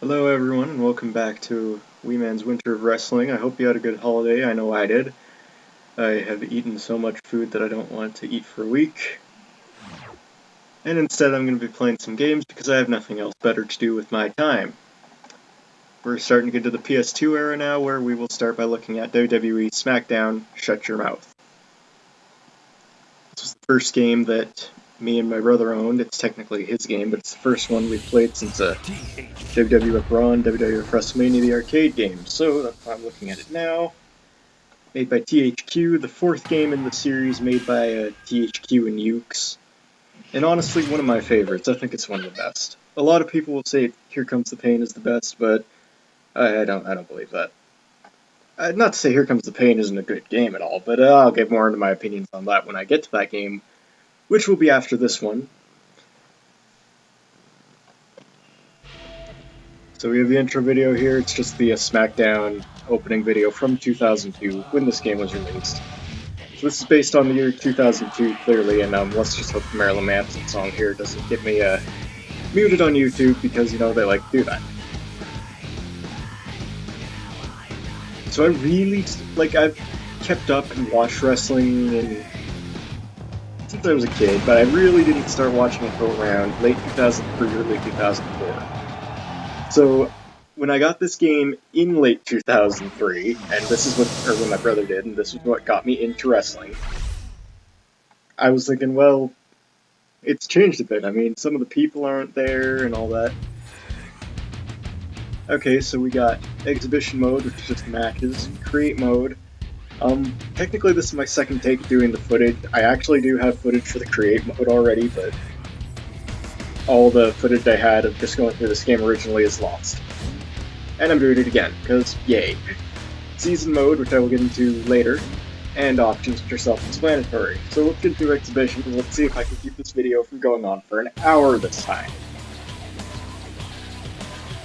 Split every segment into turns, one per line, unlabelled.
Hello everyone and welcome back to Weeman's Winter of Wrestling. I hope you had a good holiday. I know I did. I have eaten so much food that I don't want to eat for a week. And instead I'm going to be playing some games because I have nothing else better to do with my time. We're starting to get to the PS2 era now, where we will start by looking at WWE Smackdown, Shut Your Mouth. This was the first game that me and my brother owned. It's technically his game, but it's the first one we've played since WWF Raw and WWF WrestleMania, the arcade game. So that's why I'm looking at it now. Made by THQ, the fourth game in the series made by THQ and Ukes. And honestly, one of my favorites. I think it's one of the best. A lot of people will say Here Comes the Pain is the best, but I don't believe that. Not to say Here Comes the Pain isn't a good game at all, but I'll get more into my opinions on that when I get to that game, which will be after this one. So we have the intro video here. It's just the Smackdown opening video from 2002, when this game was released. So this is based on the year 2002, clearly, and let's just hope the Marilyn Manson song here doesn't get me muted on YouTube, because, you know, they like to do that. So I really, I've kept up and watched wrestling since I was a kid, but I really didn't start watching it until around late 2003, early 2004. So when I got this game in late 2003, and this is when my brother did, and this is what got me into wrestling, I was thinking, well, it's changed a bit. I mean, some of the people aren't there and all that. Okay, so we got exhibition mode, which is just matches, create mode. Technically this is my second take of doing the footage. I actually do have footage for the create mode already, but all the footage I had of just going through this game originally is lost. And I'm doing it again, because yay. Season mode, which I will get into later, and options, which are self-explanatory. So let's get into exhibition, and let's see if I can keep this video from going on for an hour this time.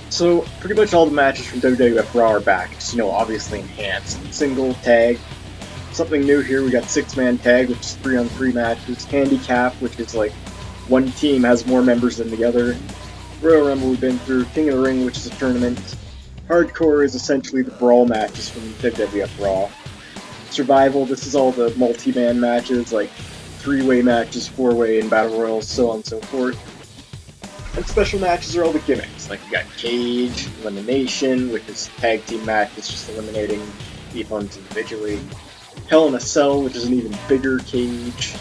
So, pretty much all the matches from WWF Raw are back, just, you know, obviously enhanced. Single, tag. Something new here, we got 6-man tag, which is 3-on-3 matches. Handicap, which is like, one team has more members than the other. Royal Rumble we've been through. King of the Ring, which is a tournament. Hardcore is essentially the brawl matches from WWF Raw. Survival, this is all the multi-man matches, like 3-way matches, 4-way, and battle royals, so on and so forth. And special matches are all the gimmicks, like you got Cage, Elimination, which is tag team matches, just eliminating the opponents individually. Hell in a Cell, which is an even bigger cage.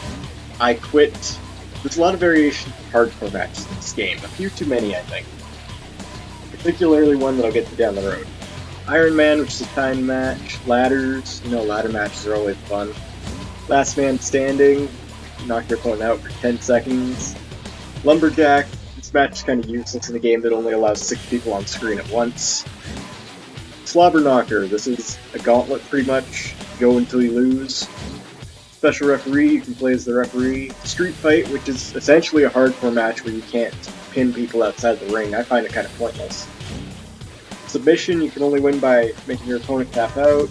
I Quit. There's a lot of variations of hardcore matches in this game, a few too many, I think. Particularly one that I'll get to down the road. Iron Man, which is a time match. Ladders, you know, ladder matches are always fun. Last Man Standing, knock your opponent out for 10 seconds. Lumberjack. This match is kind of useless in a game that only allows 6 people on screen at once. Slobber Knocker, this is a gauntlet pretty much, go until you lose. Special Referee, you can play as the referee. Street Fight, which is essentially a hardcore match where you can't pin people outside the ring. I find it kind of pointless. Submission, you can only win by making your opponent tap out.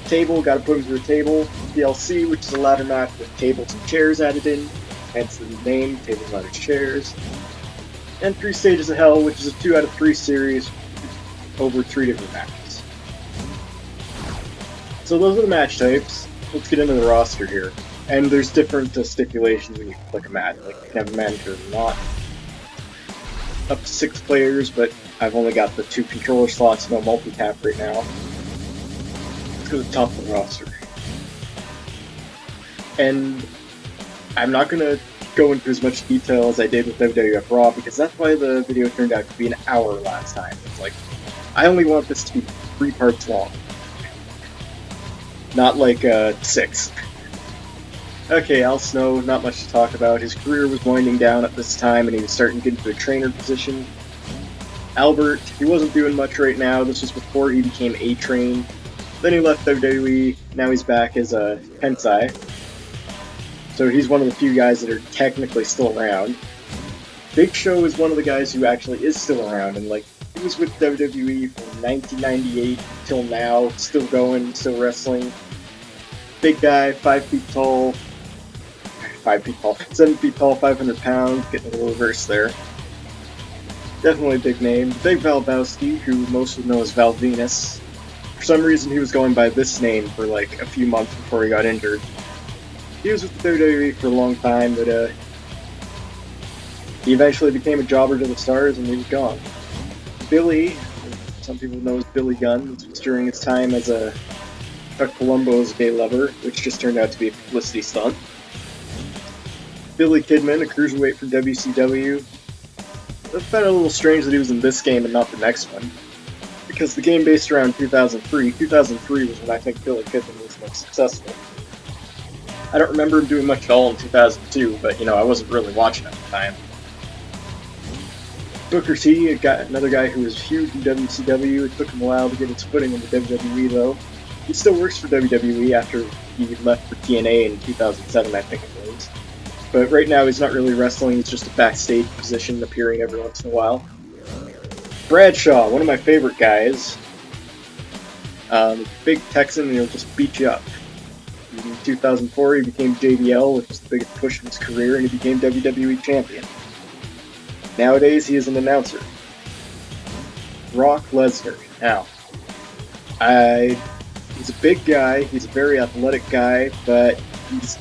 Table, gotta put him through a table. DLC, which is a ladder match with tables and chairs added in, hence the name, tables, ladders, chairs. And 3 Stages of Hell, which is a 2 out of 3 series over 3 different matches. So those are the match types. Let's get into the roster here. And there's different stipulations when you click a match. Like, you can have a manager or not. Up to 6 players, but I've only got the 2 controller slots, no multi-tap right now. Let's go to the top of the roster. And I'm not going to go into as much detail as I did with WWF Raw, because that's why the video turned out to be an hour last time. It's like, I only want this to be 3 parts long. Not like 6. Okay, Al Snow, not much to talk about. His career was winding down at this time, and he was starting to get into a trainer position. Albert, he wasn't doing much right now. This was before he became A-Train. Then he left WWE, now he's back as a Tensai. So he's one of the few guys that are technically still around. Big Show is one of the guys who actually is still around, and like, he was with WWE from 1998 till now, still going, still wrestling. Big guy, 5 feet tall, 7 feet tall, 500 pounds, getting a little reverse there. Definitely a big name. Big Valbowski, who most would know as Val Venus. For some reason, he was going by this name for like a few months before he got injured. He was with the WWE for a long time, but he eventually became a jobber to the Stars and he was gone. Billy, some people know as Billy Gunn, this was during his time as a Chuck Palumbo's gay lover, which just turned out to be a publicity stunt. Billy Kidman, a cruiserweight from WCW. I found it a little strange that he was in this game and not the next one, because the game based around 2003. 2003 was when I think Billy Kidman was most successful. I don't remember him doing much at all in 2002, but I wasn't really watching at the time. Booker T, another guy who was huge in WCW. It took him a while to get his footing in the WWE, though. He still works for WWE after he left for TNA in 2007, I think it was. But right now he's not really wrestling, he's just a backstage position appearing every once in a while. Bradshaw, one of my favorite guys. Big Texan, and he'll just beat you up. In 2004 he became JBL, which was the biggest push of his career, and he became WWE Champion. Nowadays he is an announcer. Brock Lesnar. Now, he's a big guy, he's a very athletic guy, but he's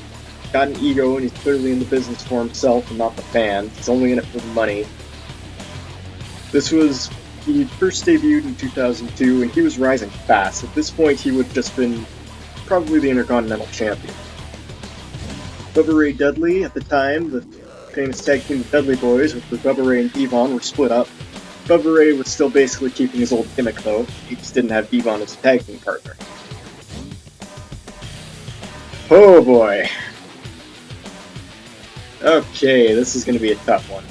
got an ego and he's clearly in the business for himself and not the fans. He's only in it for the money. He first debuted in 2002 and he was rising fast. At this point he would have just been probably the Intercontinental Champion. Bubba Ray Dudley, at the time, the famous tag team the Dudley Boys, which were Bubba Ray and Devon, were split up. Bubba Ray was still basically keeping his old gimmick though, he just didn't have Devon as a tag team partner. Oh boy. Okay, this is going to be a tough one.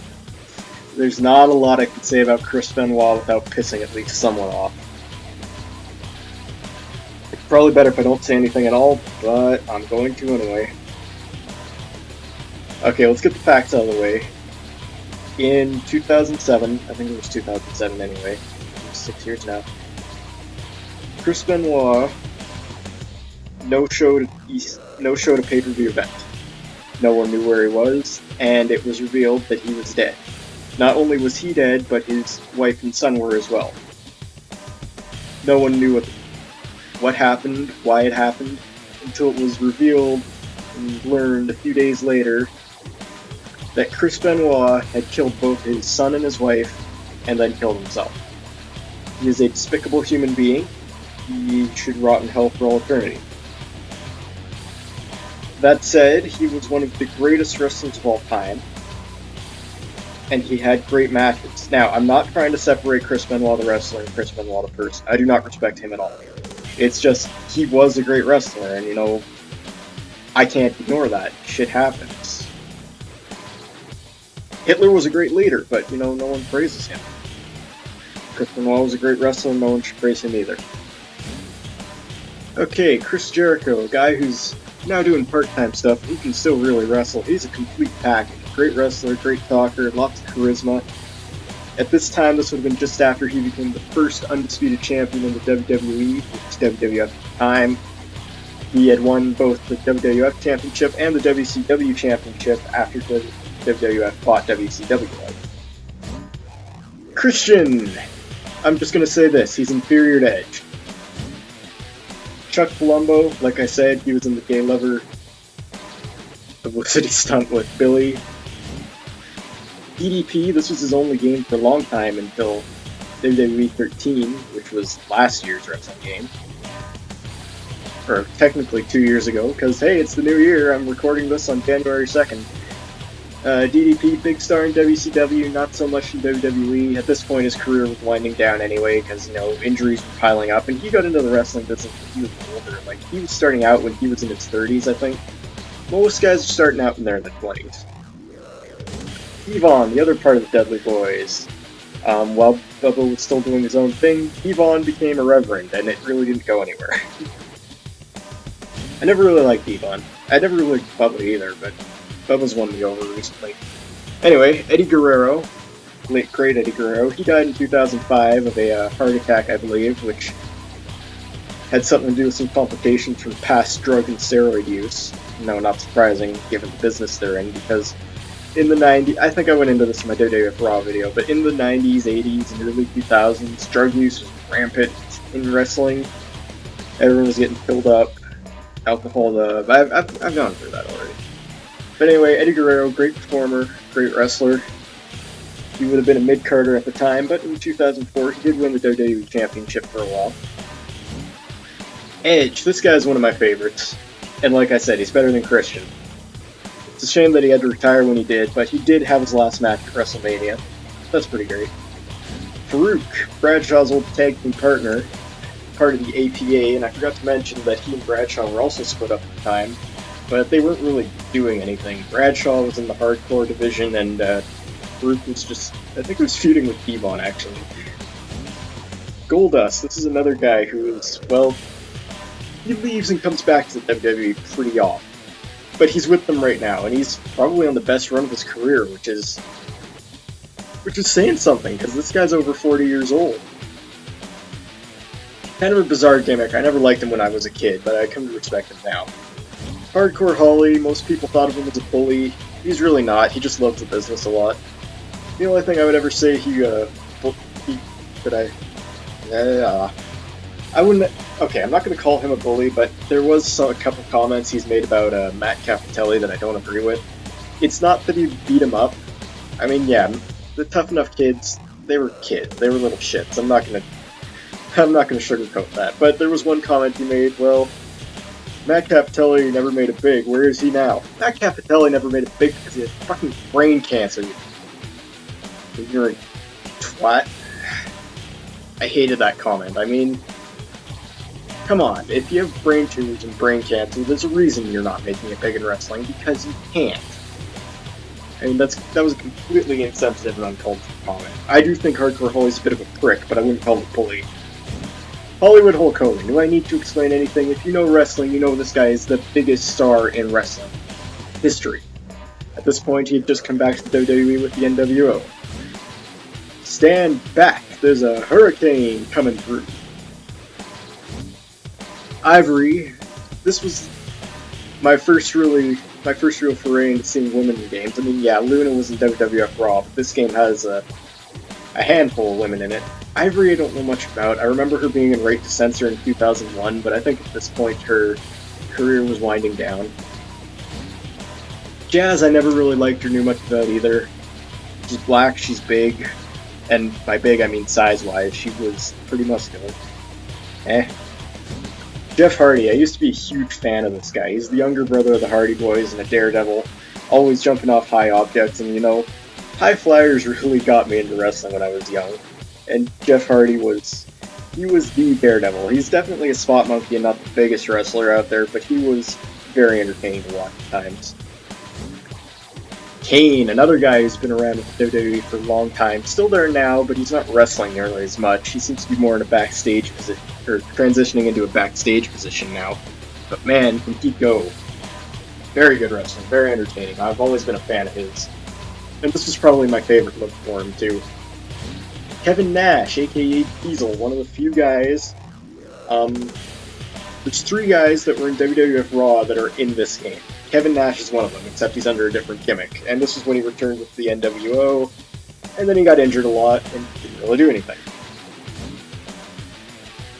There's not a lot I can say about Chris Benoit without pissing at least someone off. It's probably better if I don't say anything at all, but I'm going to anyway. Okay, let's get the facts out of the way. In 2007, I think it was 2007 anyway, it was 6 years now, Chris Benoit no-showed a pay-per-view event. No one knew where he was, and it was revealed that he was dead. Not only was he dead, but his wife and son were as well. No one knew what happened, why it happened, until it was revealed and learned a few days later that Chris Benoit had killed both his son and his wife, and then killed himself. He is a despicable human being. He should rot in hell for all eternity. That said, he was one of the greatest wrestlers of all time, and he had great matches. Now, I'm not trying to separate Chris Benoit the wrestler and Chris Benoit the person. I do not respect him at all. It's just, he was a great wrestler, and I can't ignore that. Shit happens. Hitler was a great leader, but, no one praises him. Chris Benoit was a great wrestler, and no one should praise him either. Okay, Chris Jericho, a guy who's now doing part-time stuff, he can still really wrestle. He's a complete package. Great wrestler, great talker, lots of charisma. At this time, this would have been just after he became the first undisputed champion in the WWE, which was WWF at the time. He had won both the WWF Championship and the WCW Championship after the WWF bought WCW. Christian! I'm just going to say this, he's inferior to Edge. Chuck Palumbo, like I said, he was in the gay lover publicity stunt with Billy. DDP, this was his only game for a long time until WWE 13, which was last year's wrestling game. Or technically 2 years ago, because hey, it's the new year, I'm recording this on January 2nd. DDP, big star in WCW, not so much in WWE. At this point, his career was winding down anyway, because, injuries were piling up, and he got into the wrestling business when he was older. Like, he was starting out when he was in his 30s, I think. Most guys are starting out when they're in their 20s. Devon, the other part of the Dudley Boys. While Bubba was still doing his own thing, Devon became a reverend, and it really didn't go anywhere. I never really liked Devon. I never really liked Bubba either, but Bubba's won me over recently. Anyway, Eddie Guerrero, late great Eddie Guerrero, he died in 2005 of a heart attack, I believe, which had something to do with some complications from past drug and steroid use. No, not surprising, given the business they're in, because in the 90s, I think I went into this in my WWF Raw video, but in the 90s, 80s, and early 2000s, drug use was rampant in wrestling. Everyone was getting filled up. Alcohol, I've gone through that already. But anyway, Eddie Guerrero, great performer, great wrestler. He would have been a mid-carder at the time, but in 2004, he did win the WWE Championship for a while. Edge, this guy is one of my favorites. And like I said, he's better than Christian. It's a shame that he had to retire when he did, but he did have his last match at WrestleMania. That's pretty great. Farouk, Bradshaw's old tag team partner, part of the APA, and I forgot to mention that he and Bradshaw were also split up at the time, but they weren't really doing anything. Bradshaw was in the hardcore division, and Farouk was just, I think he was feuding with Devon, actually. Goldust, this is another guy who is, well, he leaves and comes back to the WWE pretty often. But he's with them right now, and he's probably on the best run of his career, which is saying something, because this guy's over 40 years old. Kind of a bizarre gimmick. I never liked him when I was a kid, but I come to respect him now. Hardcore Holly, most people thought of him as a bully. He's really not. He just loves the business a lot. The only thing I would ever say I wouldn't. Okay, I'm not going to call him a bully, but there was a couple comments he's made about Matt Capitelli that I don't agree with. It's not that he beat him up. I mean, yeah, the Tough Enough kids, they were kids. They were little shits. I'm not gonna sugarcoat that. But there was one comment he made. Well, Matt Capitelli never made it big. Where is he now? Matt Capitelli never made it big because he had fucking brain cancer. You ignorant twat. I hated that comment. I mean, come on, if you have brain tumors and brain cancer, there's a reason you're not making it big in wrestling, because you can't. I mean, that was a completely insensitive and uncalled for comment. I do think Hardcore Holly's a bit of a prick, but I wouldn't call him a bully. Hollywood Hulk Hogan. Do I need to explain anything? If you know wrestling, you know this guy is the biggest star in wrestling history. At this point, he had just come back to the WWE with the NWO. Stand back! There's a hurricane coming through. Ivory. This was my first real foray into seeing women in games. I mean, yeah, Luna was in WWF Raw, but this game has a handful of women in it. Ivory I don't know much about. I remember her being in Right to Censor in 2001, but I think at this point her career was winding down. Jazz, I never really liked or knew much about either. She's black, she's big, and by big I mean size-wise. She was pretty muscular. Jeff Hardy, I used to be a huge fan of this guy. He's the younger brother of the Hardy Boys and a daredevil, always jumping off high objects, and you know, high flyers really got me into wrestling when I was young. And Jeff Hardy was the daredevil. He's definitely a spot monkey and not the biggest wrestler out there, but he was very entertaining to watch at times. Kane, another guy who's been around with WWE for a long time, still there now, but he's not wrestling nearly as much. He seems to be more in a backstage position, or transitioning into a backstage position now. But man, can he go? Very good wrestling, very entertaining. I've always been a fan of his. And this was probably my favorite look for him, too. Kevin Nash, aka Diesel, one of the few guys. There's 3 guys that were in WWF Raw that are in this game. Kevin Nash is one of them, except he's under a different gimmick. And this is when he returned with the NWO, and then he got injured a lot and didn't really do anything.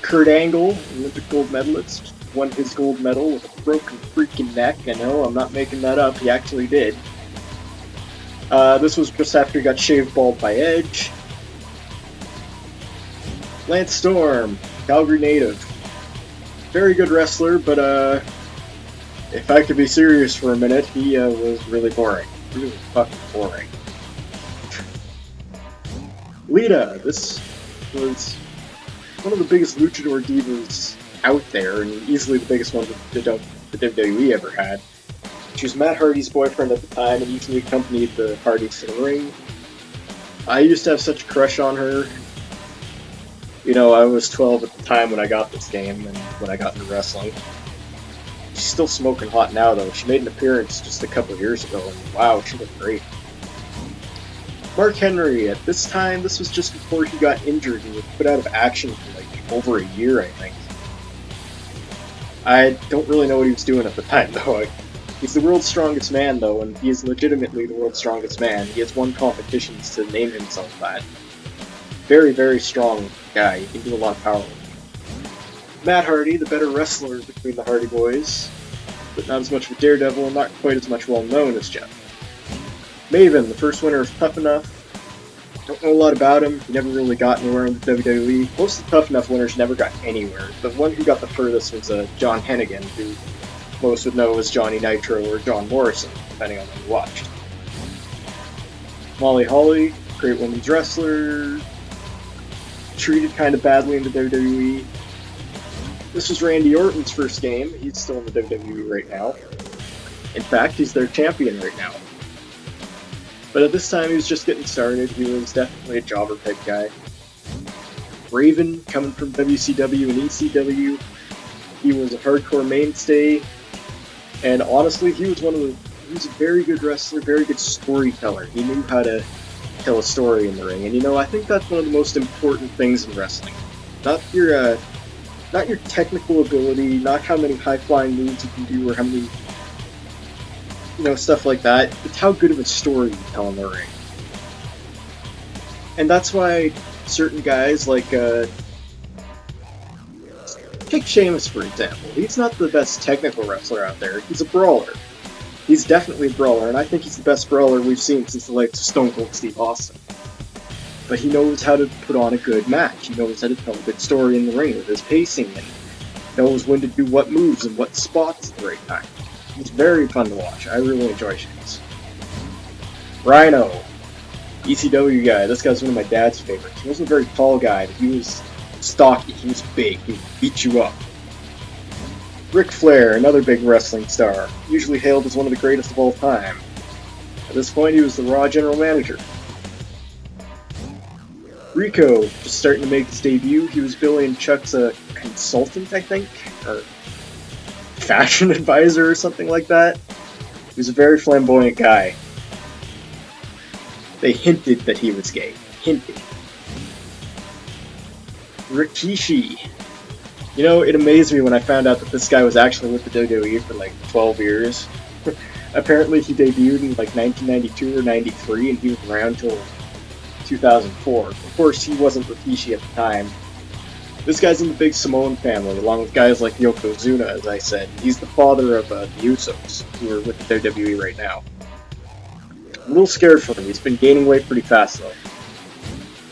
Kurt Angle, Olympic gold medalist, won his gold medal with a broken freaking neck. I know, I'm not making that up, he actually did. This was just after he got shaved bald by Edge. Lance Storm, Calgary native. Very good wrestler, but if I could be serious for a minute, he was really boring. Really fucking boring. Lita, this was one of the biggest luchador divas out there, and easily the biggest one that the WWE ever had. She was Matt Hardy's boyfriend at the time, and usually accompanied the Hardys to the ring. I used to have such a crush on her. You know, I was 12 at the time when I got this game, and when I got into wrestling. She's still smoking hot now, though. She made an appearance just a couple of years ago, and wow, she looked great. Mark Henry, at this time, this was just before he got injured and was put out of action for like over a year, I think. I don't really know what he was doing at the time, though. He's the world's strongest man, though, and he is legitimately the world's strongest man. He has won competitions to name himself that. Very, very strong guy. He can do a lot of power. Matt Hardy, the better wrestler between the Hardy Boys, but not as much of a daredevil and not quite as much well known as Jeff. Maven, the first winner of Tough Enough. Don't know a lot about him. He never really got anywhere in the WWE. Most of the Tough Enough winners never got anywhere. The one who got the furthest was John Hennigan, who most would know as Johnny Nitro or John Morrison, depending on when you watched. Molly Holly, great women's wrestler, treated kind of badly in the WWE. This was Randy Orton's first game. He's still in the WWE right now. In fact, he's their champion right now. But at this time, he was just getting started. He was definitely a jobber type guy. Raven, coming from WCW and ECW, he was a hardcore mainstay. And honestly, he was a very good wrestler, very good storyteller. He knew how to tell a story in the ring. And I think that's one of the most important things in wrestling. Not your technical ability, not how many high-flying moves you can do, or how many, stuff like that. It's how good of a story you tell in the ring. And that's why certain guys like, take Sheamus, for example. He's not the best technical wrestler out there. He's a brawler. He's definitely a brawler, and I think he's the best brawler we've seen since the likes of Stone Cold Steve Austin. But he knows how to put on a good match. He knows how to tell a good story in the ring with his pacing, and knows when to do what moves and what spots at the right time. He's very fun to watch. I really enjoy Sheamus. Rhino. ECW guy. This guy's one of my dad's favorites. He wasn't a very tall guy, but he was stocky, he was big, he would beat you up. Ric Flair, another big wrestling star, usually hailed as one of the greatest of all time. At this point, he was the Raw general manager. Rico, just starting to make his debut. He was Billy and Chuck's consultant, I think, or fashion advisor or something like that. He was a very flamboyant guy. They hinted that he was gay. Hinted. Rikishi. It amazed me when I found out that this guy was actually with the WWE for like 12 years. Apparently he debuted in like 1992 or 93, and he was around till 2004. Of course, he wasn't Rikishi at the time. This guy's in the big Samoan family, along with guys like Yokozuna, as I said. He's the father of the Usos, who are with the WWE right now. I'm a little scared for him. He's been gaining weight pretty fast, though.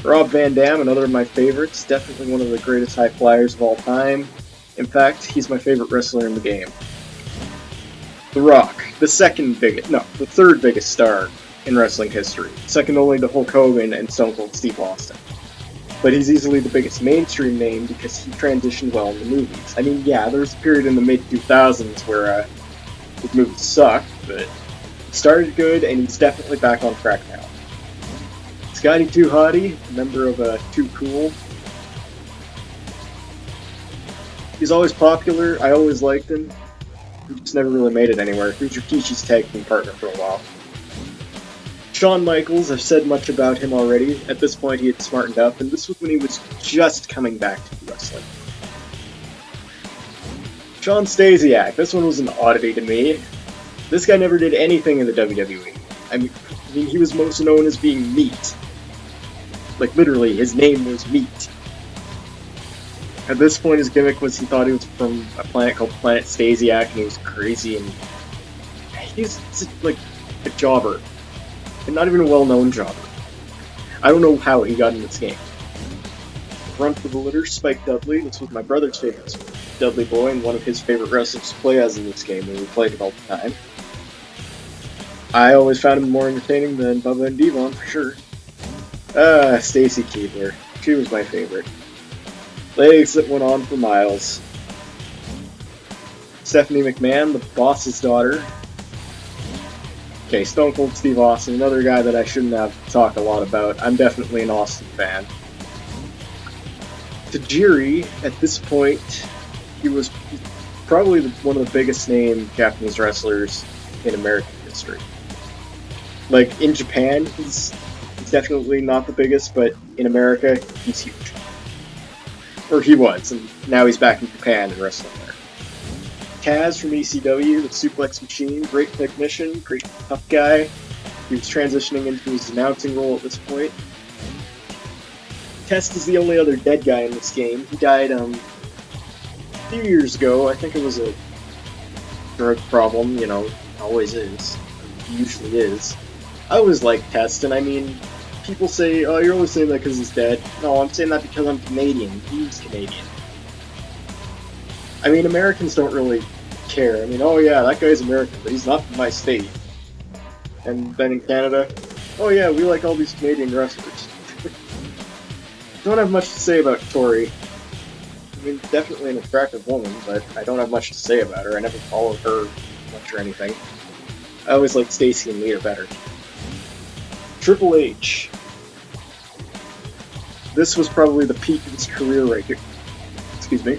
Rob Van Dam, another of my favorites, definitely one of the greatest high flyers of all time. In fact, he's my favorite wrestler in the game. The Rock, the third biggest star in wrestling history, second only to Hulk Hogan and Stone Cold Steve Austin. But he's easily the biggest mainstream name because he transitioned well in the movies. I mean, yeah, there was a period in the mid-2000s where his movies sucked, but he started good and he's definitely back on track now. Scotty 2 Hotty, a member of Too Cool. He's always popular, I always liked him. He just never really made it anywhere. He was Rikishi's tag team partner for a while. Shawn Michaels, I've said much about him already. At this point he had smartened up, and this was when he was just coming back to wrestling. Shawn Stasiak, this one was an oddity to me. This guy never did anything in the WWE. I mean, he was most known as being Meat. Like, literally, his name was Meat. At this point, his gimmick was he thought he was from a planet called Planet Stasiak, and he was crazy, and he's like a jobber. And not even a well-known jobber. I don't know how he got in this game. Run for the litter, Spike Dudley. This was my brother's favorite Dudley boy, and one of his favorite wrestlers to play as in this game, and we played it all the time. I always found him more entertaining than Bubba and Devon, for sure. Stacy Keibler. She was my favorite. Legs that went on for miles. Stephanie McMahon, the boss's daughter. Okay, Stone Cold Steve Austin, another guy that I shouldn't have talked a lot about. I'm definitely an Austin fan. Tajiri, at this point, he was probably one of the biggest named Japanese wrestlers in American history. Like, in Japan, he's definitely not the biggest, but in America, he's huge. Or he was, and now he's back in Japan and wrestling there. Taz from ECW, the Suplex Machine, great technician, great tough guy. He was transitioning into his announcing role at this point. Test is the only other dead guy in this game. He died a few years ago. I think it was a drug problem, you know, always is. Usually is. I always like Test, and I mean, people say, oh, you're only saying that because he's dead. No, I'm saying that because I'm Canadian. He's Canadian. I mean, Americans don't really care. I mean, oh yeah, that guy's American, but he's not from my state. And then in Canada, oh yeah, we like all these Canadian wrestlers. Don't have much to say about Tori. I mean, definitely an attractive woman, but I don't have much to say about her. I never followed her much or anything. I always liked Stacy and Lita better. Triple H. This was probably the peak of his career right here. Excuse me.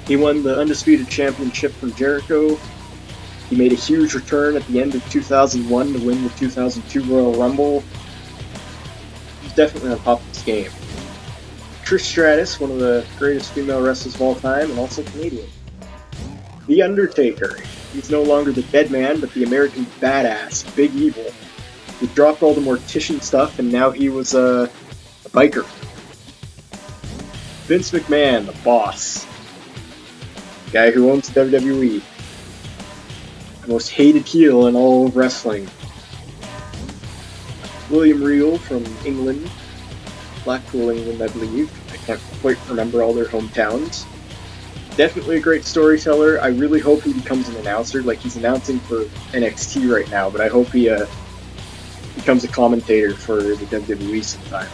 He won the Undisputed Championship from Jericho. He made a huge return at the end of 2001 to win the 2002 Royal Rumble. He's definitely on top of his game. Trish Stratus, one of the greatest female wrestlers of all time, and also Canadian. The Undertaker. He's no longer the dead man, but the American badass, Big Evil. He dropped all the mortician stuff, and now he was a biker. Vince McMahon, the boss. Guy who owns WWE. The most hated heel in all of wrestling. William Regal from England. Blackpool, England, I believe. I can't quite remember all their hometowns. Definitely a great storyteller. I really hope he becomes an announcer. Like, he's announcing for NXT right now, but I hope he becomes a commentator for the WWE sometime.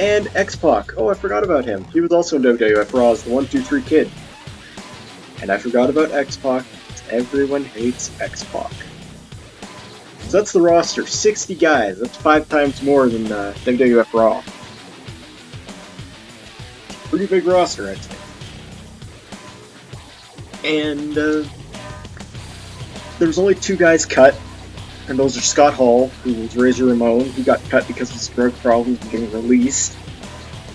And X-Pac. Oh, I forgot about him. He was also in WWF Raw as the 1-2-3 Kid. And I forgot about X-Pac. Everyone hates X-Pac. So that's the roster. 60 guys. That's 5 times more than WWF Raw. Pretty big roster, I'd say. And there was only 2 guys cut. And those are Scott Hall, who was Razor Ramon. He got cut because of his drug problems and getting released.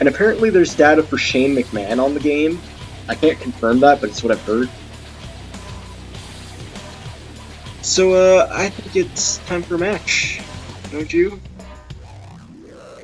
And apparently there's data for Shane McMahon on the game. I can't confirm that, but it's what I've heard. So, I think it's time for a match. Don't you?